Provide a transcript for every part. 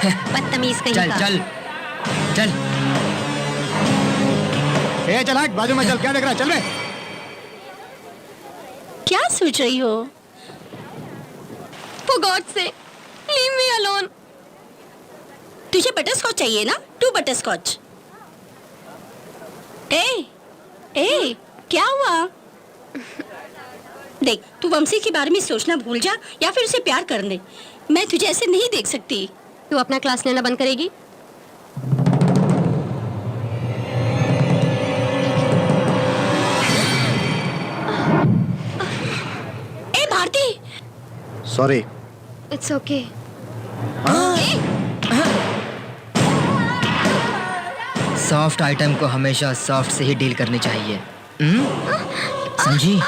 बदतमीज कहीं चल का। चल चल। ए चल हट, बाजू में चल, क्या देख रहा है, चल बे। क्या सोच रही हो? For God's sake, leave me alone. तुझे बटरस्कॉच चाहिए ना? 2 बटरस्कॉच। ए, क्या हुआ? देख, तू वंशी के बारे में सोचना भूल जा या फिर उसे प्यार कर दे। मैं तुझे ऐसे नहीं देख सकती। तू अपना क्लास लेना बंद करेगी? ए Bharti, sorry. It's okay. Soft item को हमेशा सॉफ्ट से ही डील करनी चाहिए। समझी?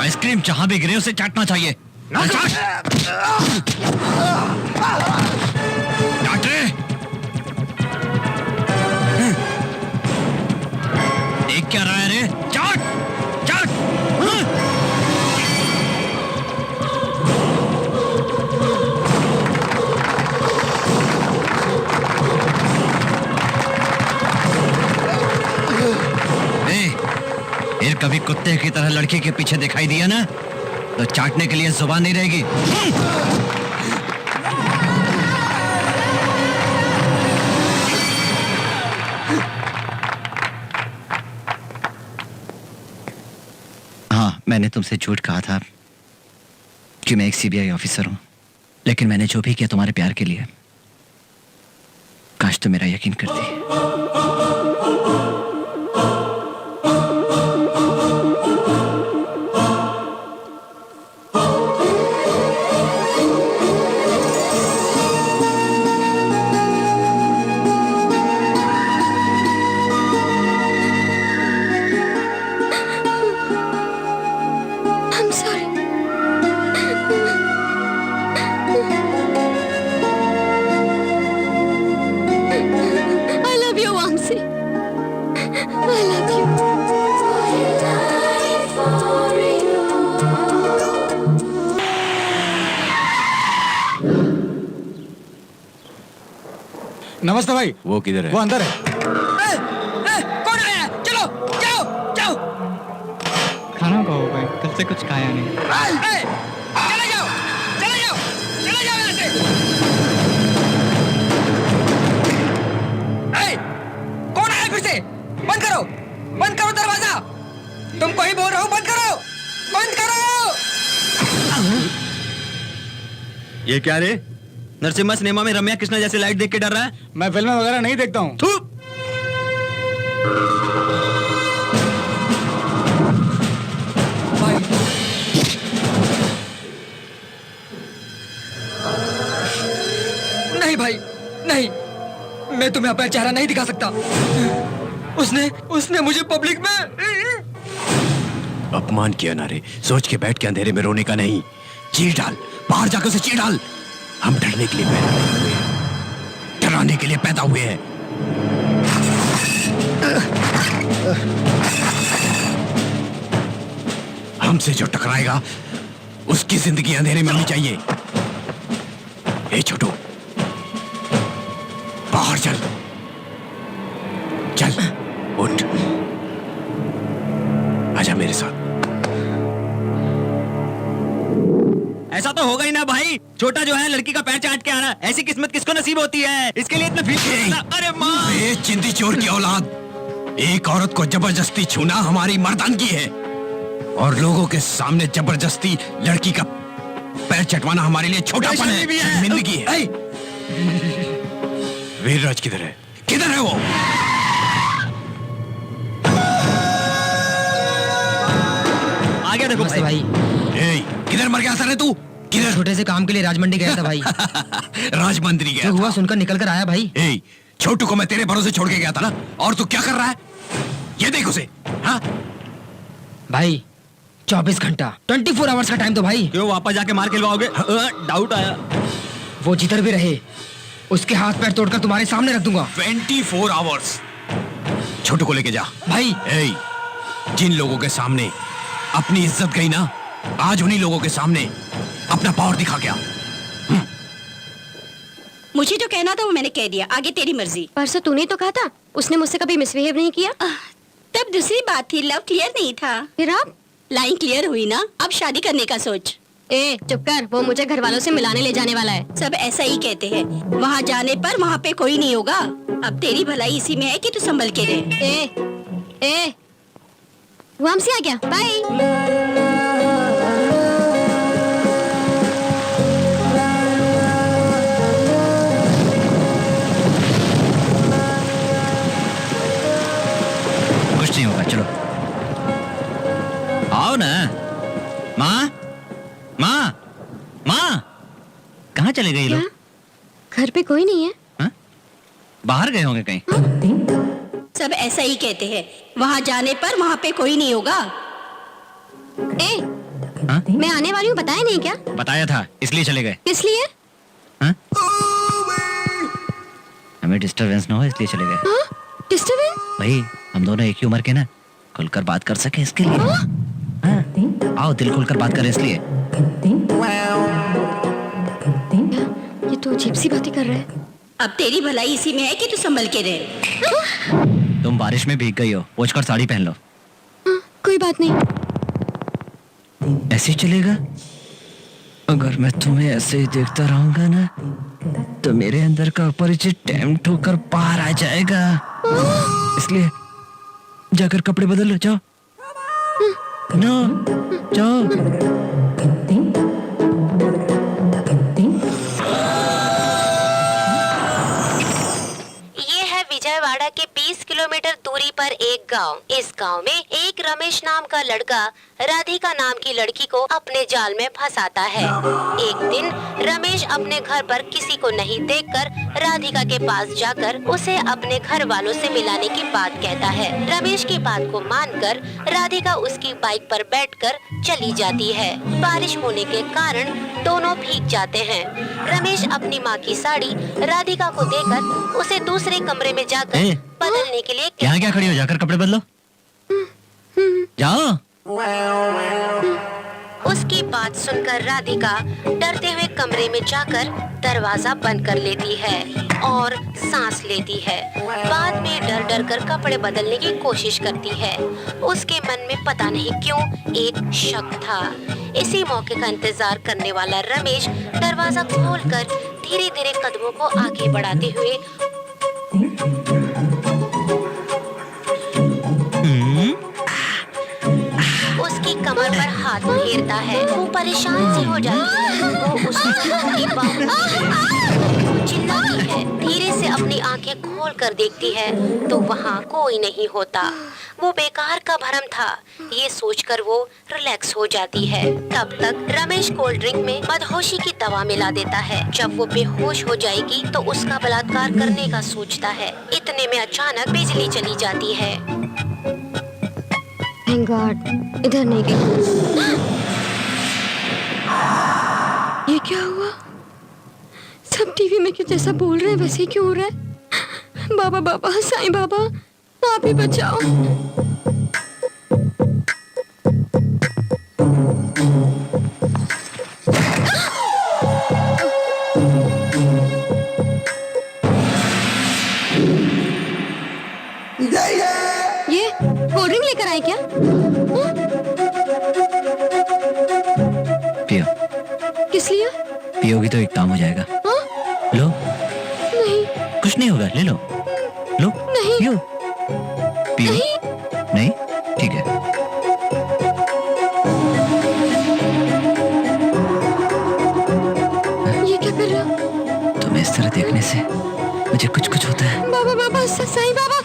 आइसक्रीम जहां भी गिरे उसे चाटना चाहिए। चाट रे। देख क्या रहा है रे? चाट चाट। फिर कभी कुत्ते की तरह लड़की के पीछे दिखाई दिया ना तो चाटने के लिए जुबान नहीं रहेगी। हाँ, मैंने तुमसे झूठ कहा था कि मैं एक सीबीआई ऑफिसर हूं, लेकिन मैंने जो भी किया तुम्हारे प्यार के लिए। काश तुम मेरा यकीन करती। नमस्ते भाई। वो किधर है? वो अंदर है। कौन आया? चलो जाओ जाओ। खाना खाओ भाई, कल से कुछ खाया नहीं। चले जाओ चले जाओ चले जाओ यहाँ से। कौन आया फिर से? बंद करो दरवाजा। तुमको ही बोल रहा हूँ, बंद करो। ये क्या रे? नरसिम्हा सिनेमा में रम्या कृष्णा जैसे लाइट देख के डर रहा है? मैं फिल्में वगैरह नहीं देखता हूँ। नहीं भाई नहीं, मैं तुम्हें अपना चेहरा नहीं दिखा सकता। उसने मुझे पब्लिक में अपमान किया ना रे। सोच के बैठ के अंधेरे में रोने का नहीं, चीर डाल, बाहर जाकर उसे चीर डाल। हम डरने के लिए पैदा हुए हैं, डराने के लिए पैदा हुए हैं। हमसे जो टकराएगा उसकी जिंदगी अंधेरे में होनी चाहिए। ए छोटू, बाहर चल चल, उठ, आजा मेरे साथ। ऐसा तो होगा ही ना भाई, छोटा जो है लड़की का पैर चाट के आना, ऐसी किस्मत किसको नसीब होती है? इसके लिए इतना फील। अरे माँ, ये चिंदी चोर की औलाद, एक औरत को जबरदस्ती छूना हमारी मर्दानगी है, और लोगों के सामने जबरदस्ती लड़की का पैर चटवाना हमारे लिए छोटापन है, शर्मिंदगी है। वीरराज किधर है? किधर है वो? आ गया देखो भाई। किधर मर गया सर तू? किधर? छोटे से काम के लिए राजमंडी गया था भाई। राजमंदिर गया जो था। हुआ सुनकर निकल कर आया भाई। छोटू को मैं तेरे भरोसे छोड़ के गया था ना, और तू क्या कर रहा है? ये देख उसे। हाँ भाई, 24 घंटा 24 आवर्स का टाइम तो भाई। क्यों वापस जाके मार खिलवाओगे? डाउट आया। वो जिधर भी रहे उसके हाथ पैर तोड़कर तुम्हारे सामने रख दूंगा 24 आवर्स। छोटू को लेके जा भाई। ए, जिन लोगों के सामने अपनी इज्जत गई ना, आज उन्हीं लोगों के सामने अपना पावर दिखा गया। मुझे जो कहना था वो मैंने कह दिया, आगे तेरी मर्जी। परसों तूने तो कहा था उसने मुझसे कभी मिसबिहेव नहीं किया। तब दूसरी बात थी, लव क्लियर नहीं था। फिर अब लाइन क्लियर हुई ना, अब शादी करने का सोच। ए चुप कर, वो मुझे घर वालों से मिलाने ले जाने वाला है। सब ऐसा ही कहते हैं, वहाँ जाने पर वहाँ पे कोई नहीं होगा। अब तेरी भलाई इसी में है कि तू संभल के रहे। ए वो हमसे आ गया, बाय। कुछ नहीं होगा, चलो आओ ना। माँ माँ माँ, कहाँ चले गए ये लोग? घर पे कोई नहीं है। हाँ? बाहर गए होंगे कहीं। सब ऐसा ही कहते हैं, वहाँ जाने पर वहाँ पे कोई नहीं होगा। ए हाँ? मैं आने वाली हूँ, बताया नहीं क्या? बताया था, इसलिए चले गए। किस लिए? हाँ? हमें डिस्टरबेंस ना हो इसलिए चले गए। हाँ? डिस्टर्बेंस? भाई हम दोनों एक ही उम्र के ना, खुलकर बात कर सके इसके लिए। हाँ? आओ दिल खुलकर बात करें इसलिए। ये तो अजीब सी बातें कर रहा है। अब तेरी भलाई इसी में है कि तू संभल के रहे। तुम बारिश में भीग गई हो, पोंछ कर साड़ी पहन लो। हाँ, कोई बात नहीं। ऐसे ही चलेगा? अगर मैं तुम्हें ऐसे ही देखता रहूंगा ना, तो मेरे अंदर का अपरिचित टैम ठोकर बाहर आ जाएगा। इसलिए जाकर कपड़े बदल लो, जाओ। नो, जाओ। विजयवाड़ा के 20 किलोमीटर दूरी पर एक गांव। इस गांव में एक रमेश नाम का लड़का राधिका नाम की लड़की को अपने जाल में फंसाता है। एक दिन रमेश अपने घर पर किसी को नहीं देखकर राधिका के पास जाकर उसे अपने घर वालों से मिलाने की बात कहता है। रमेश की बात को मानकर राधिका उसकी बाइक पर बैठकर चली जाती है। बारिश होने के कारण दोनों भीग जाते हैं। रमेश अपनी माँ की साड़ी राधिका को देकर उसे दूसरे कमरे में जाकर बदलने के लिए यहाँ क्या खड़ी हो, जाकर कपड़े बदलो। जाओ। उसकी बात सुनकर राधिका डरते हुए कमरे में जाकर दरवाजा बंद कर लेती है और सांस लेती है। बाद में डर डर कर कपड़े बदलने की कोशिश करती है। उसके मन में पता नहीं क्यों एक शक था। इसी मौके का इंतजार करने वाला रमेश दरवाजा खोलकर धीरे धीरे कदमों को आगे बढ़ाते हुए उसकी कमर पर हाथ फेरता है। वो परेशान सी हो जाती है। वो उसकी बाहों चिल्लाती है। धीरे से अपनी आंखें खोल कर देखती है तो वहाँ कोई नहीं होता। वो बेकार का भ्रम था, ये सोचकर वो रिलैक्स हो जाती है। तब तक रमेश कोल्ड ड्रिंक में मदहोशी की दवा मिला देता है। जब वो बेहोश हो जाएगी तो उसका बलात्कार करने का सोचता है। इतने में अचानक बिजली चली जाती है। Thank God, इधर नहीं गई। ये क्या हुआ? सब टीवी में क्यों जैसा बोल रहे हैं वैसे ही क्यों हो रहा है? बाबा बाबा, साईं बाबा, आप ही बचाओ। ये कोल्ड ड्रिंक लेकर आए क्या? पियो। किस लिए? पियोगी तो एक काम हो जाएगा। हाँ? लो। नहीं। कुछ नहीं होगा, ले लो। लो। नहीं। पियो। पियो। नहीं। नहीं? ठीक है। ये क्या कर रहे हो? तुम्हें इस तरह देखने से मुझे कुछ कुछ होता है। बाबा बाबा, Sai Baba.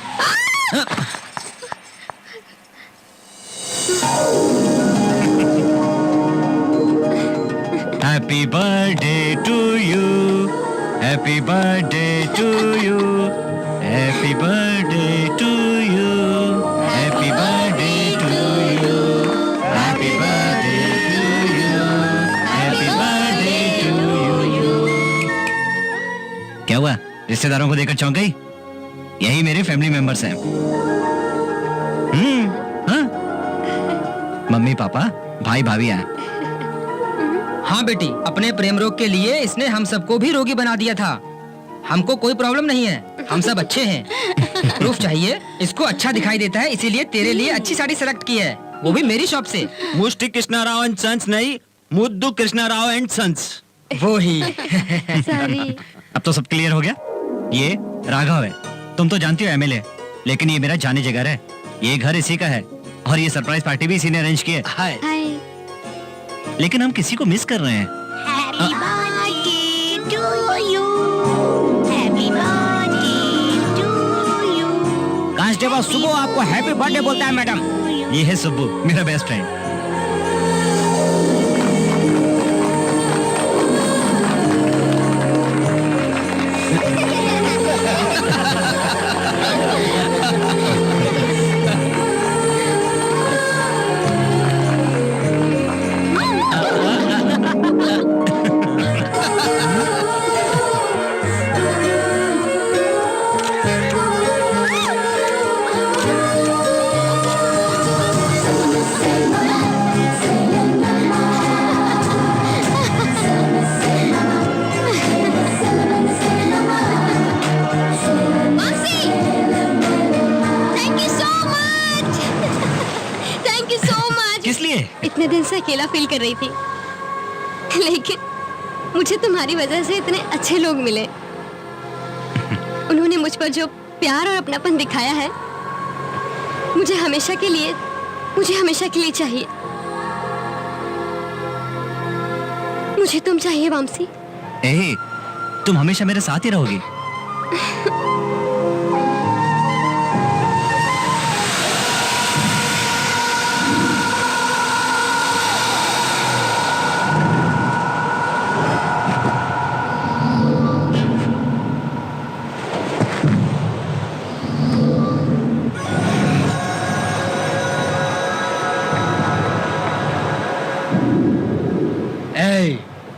Happy birthday to you. Happy birthday to you. Happy birthday to you. Happy birthday to you. Happy birthday. रिश्तेदारों को देखकर चौंक गई? यही मेरे फैमिली मेंबर्स हैं। हाँ? मम्मी पापा भाई भाभी हैं। हाँ बेटी, अपने प्रेम रोग के लिए इसने हम सबको भी रोगी बना दिया था। हमको कोई प्रॉब्लम नहीं है, हम सब अच्छे हैं। प्रूफ चाहिए? इसको अच्छा दिखाई देता है, इसीलिए तेरे लिए अच्छी साड़ी सेलेक्ट की है, वो भी मेरी शॉप से। मुष्टि कृष्णा राव एंड सन्स नहीं, मुद्दू कृष्णा राव एंड सन्स। वो ही। सॉरी। अब तो सब क्लियर हो गया। ये राघव है, तुम तो जानती हो एमएलए, लेकिन ये मेरा जाने जिगर है। ये घर इसी का है और ये सरप्राइज पार्टी भी इसी ने अरेंज की है। हाय। हाय। लेकिन हम किसी को मिस कर रहे हैं। Happy birthday to you, happy birthday to you. Constable सुबह आपको हैप्पी बर्थडे बोलता है मैडम। ये है सुब्बू, मेरा बेस्ट फ्रेंड। इतने दिन से अकेला फील कर रही थी, लेकिन मुझे तुम्हारी वजह से इतने अच्छे लोग मिले। उन्होंने मुझ पर जो प्यार और अपनापन दिखाया है, मुझे हमेशा के लिए चाहिए। मुझे तुम चाहिए वामसी। तुम हमेशा मेरे साथ ही रहोगी।